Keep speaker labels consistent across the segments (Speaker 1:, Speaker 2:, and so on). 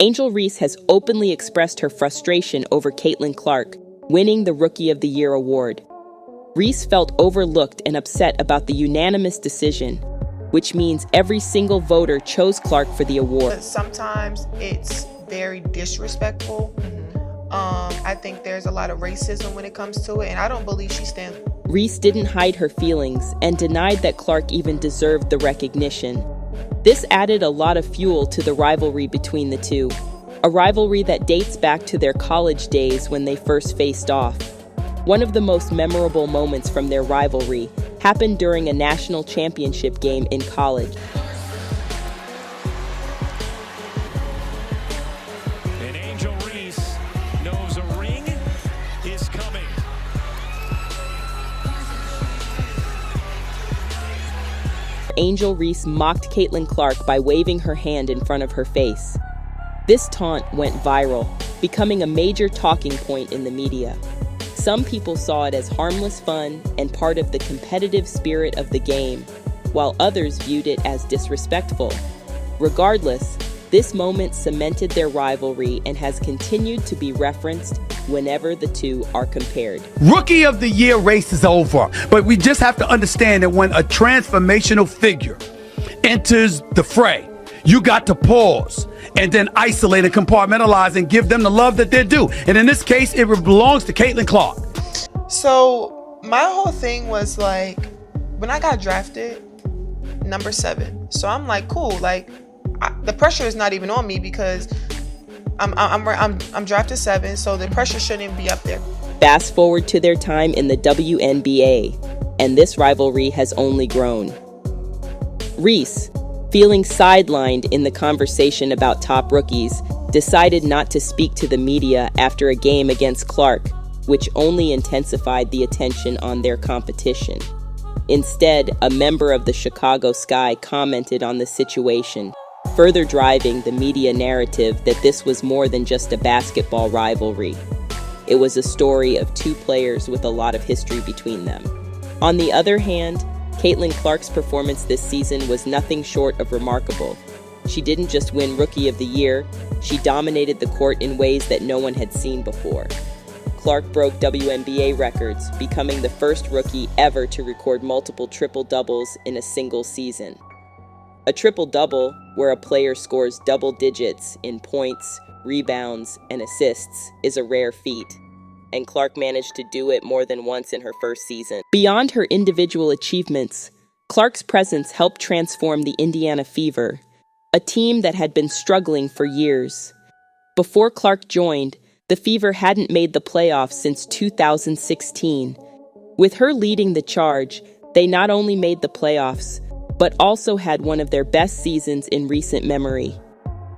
Speaker 1: Angel Reese has openly expressed her frustration over Caitlin Clark winning the Rookie of the Year award. Reese felt overlooked and upset about the unanimous decision, which means every single voter chose Clark for the award.
Speaker 2: Sometimes it's very disrespectful. I think there's a lot of racism when it comes to it, and I don't believe she stands.
Speaker 1: Reese didn't hide her feelings and denied that Clark even deserved the recognition. This added a lot of fuel to the rivalry between the two, a rivalry that dates back to their college days when they first faced off. One of the most memorable moments from their rivalry happened during a national championship game in college.
Speaker 3: And Angel Reese knows a ring is coming.
Speaker 1: Angel Reese mocked Caitlin Clark by waving her hand in front of her face. This taunt went viral, becoming a major talking point in the media. Some people saw it as harmless fun and part of the competitive spirit of the game, while others viewed it as disrespectful. Regardless, this moment cemented their rivalry and has continued to be referenced whenever the two are compared.
Speaker 4: Rookie of the Year race is over, but we just have to understand that when a transformational figure enters the fray, you got to pause and then isolate and compartmentalize and give them the love that they're due. And in this case, it belongs to Caitlin Clark.
Speaker 2: So my whole thing was like, when I got drafted, number 7. So I'm like, cool. Like, the pressure is not even on me because I'm drafted 7, so the pressure shouldn't be up there.
Speaker 1: Fast forward to their time in the WNBA, and this rivalry has only grown. Reese, feeling sidelined in the conversation about top rookies, decided not to speak to the media after a game against Clark, which only intensified the attention on their competition. Instead, a member of the Chicago Sky commented on the situation, further driving the media narrative that this was more than just a basketball rivalry. It was a story of two players with a lot of history between them. On the other hand, Caitlin Clark's performance this season was nothing short of remarkable. She didn't just win Rookie of the Year, she dominated the court in ways that no one had seen before. Clark broke WNBA records, becoming the first rookie ever to record multiple triple-doubles in a single season. A triple-double, where a player scores double digits in points, rebounds, and assists, is a rare feat, and Clark managed to do it more than once in her first season. Beyond her individual achievements, Clark's presence helped transform the Indiana Fever, a team that had been struggling for years. Before Clark joined, the Fever hadn't made the playoffs since 2016. With her leading the charge, they not only made the playoffs, but also had one of their best seasons in recent memory.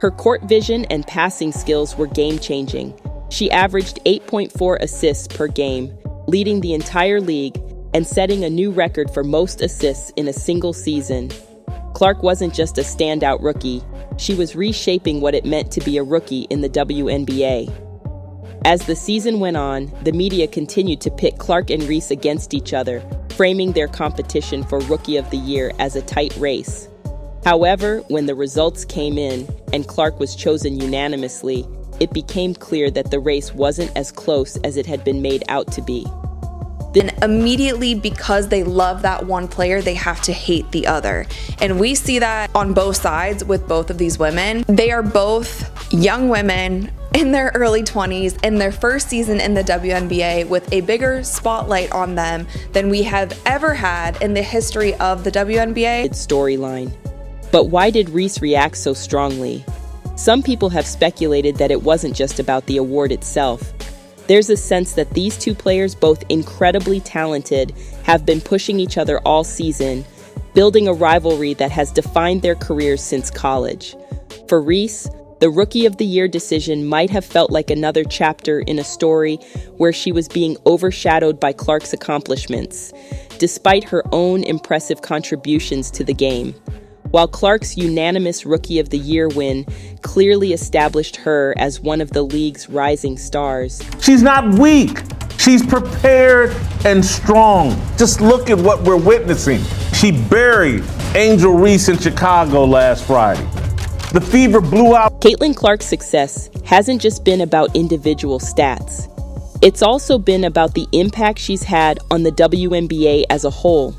Speaker 1: Her court vision and passing skills were game-changing. She averaged 8.4 assists per game, leading the entire league and setting a new record for most assists in a single season. Clark wasn't just a standout rookie, she was reshaping what it meant to be a rookie in the WNBA. As the season went on, the media continued to pit Clark and Reese against each other, framing their competition for Rookie of the Year as a tight race. However, when the results came in and Clark was chosen unanimously, it became clear that the race wasn't as close as it had been made out to be.
Speaker 5: Then immediately, because they love that one player, they have to hate the other. And we see that on both sides with both of these women. They are both young women in their early 20s, in their first season in the WNBA, with a bigger spotlight on them than we have ever had in the history of the WNBA.
Speaker 1: It's storyline. But why did Reese react so strongly? Some people have speculated that it wasn't just about the award itself. There's a sense that these two players, both incredibly talented, have been pushing each other all season, building a rivalry that has defined their careers since college. For Reese, the Rookie of the Year decision might have felt like another chapter in a story where she was being overshadowed by Clark's accomplishments, despite her own impressive contributions to the game. While Clark's unanimous Rookie of the Year win clearly established her as one of the league's rising stars.
Speaker 6: She's not weak. She's prepared and strong. Just look at what we're witnessing. She buried Angel Reese in Chicago last Friday. The Fever blew out
Speaker 1: Caitlin Clark's success hasn't just been about individual stats. It's also been about the impact she's had on the WNBA as a whole.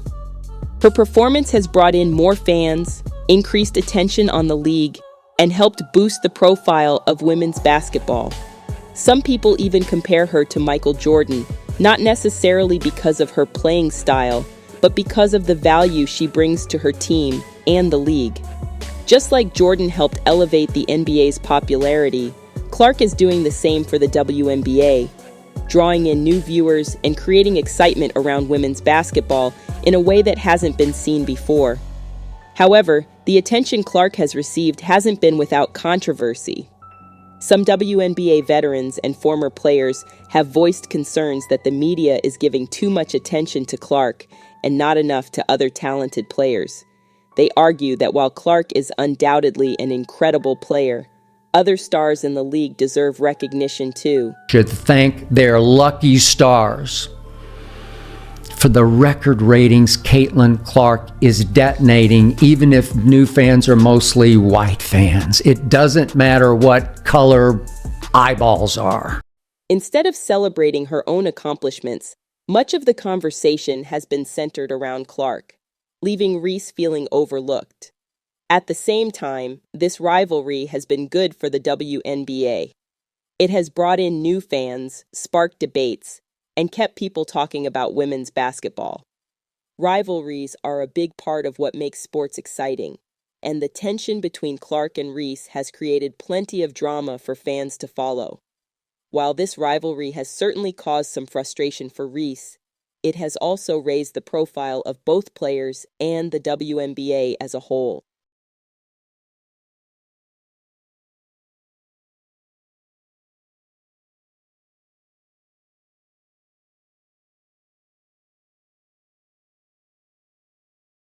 Speaker 1: Her performance has brought in more fans, increased attention on the league, and helped boost the profile of women's basketball. Some people even compare her to Michael Jordan, not necessarily because of her playing style, but because of the value she brings to her team and the league. Just like Jordan helped elevate the NBA's popularity, Clark is doing the same for the WNBA, drawing in new viewers and creating excitement around women's basketball in a way that hasn't been seen before. However, the attention Clark has received hasn't been without controversy. Some WNBA veterans and former players have voiced concerns that the media is giving too much attention to Clark and not enough to other talented players. They argue that while Clark is undoubtedly an incredible player, other stars in the league deserve recognition too.
Speaker 7: Should thank their lucky stars for the record ratings Caitlin Clark is detonating, even if new fans are mostly white fans. It doesn't matter what color eyeballs are.
Speaker 1: Instead of celebrating her own accomplishments, much of the conversation has been centered around Clark, leaving Reese feeling overlooked. At the same time, this rivalry has been good for the WNBA. It has brought in new fans, sparked debates, and kept people talking about women's basketball. Rivalries are a big part of what makes sports exciting, and the tension between Clark and Reese has created plenty of drama for fans to follow. While this rivalry has certainly caused some frustration for Reese, it has also raised the profile of both players and the WNBA as a whole.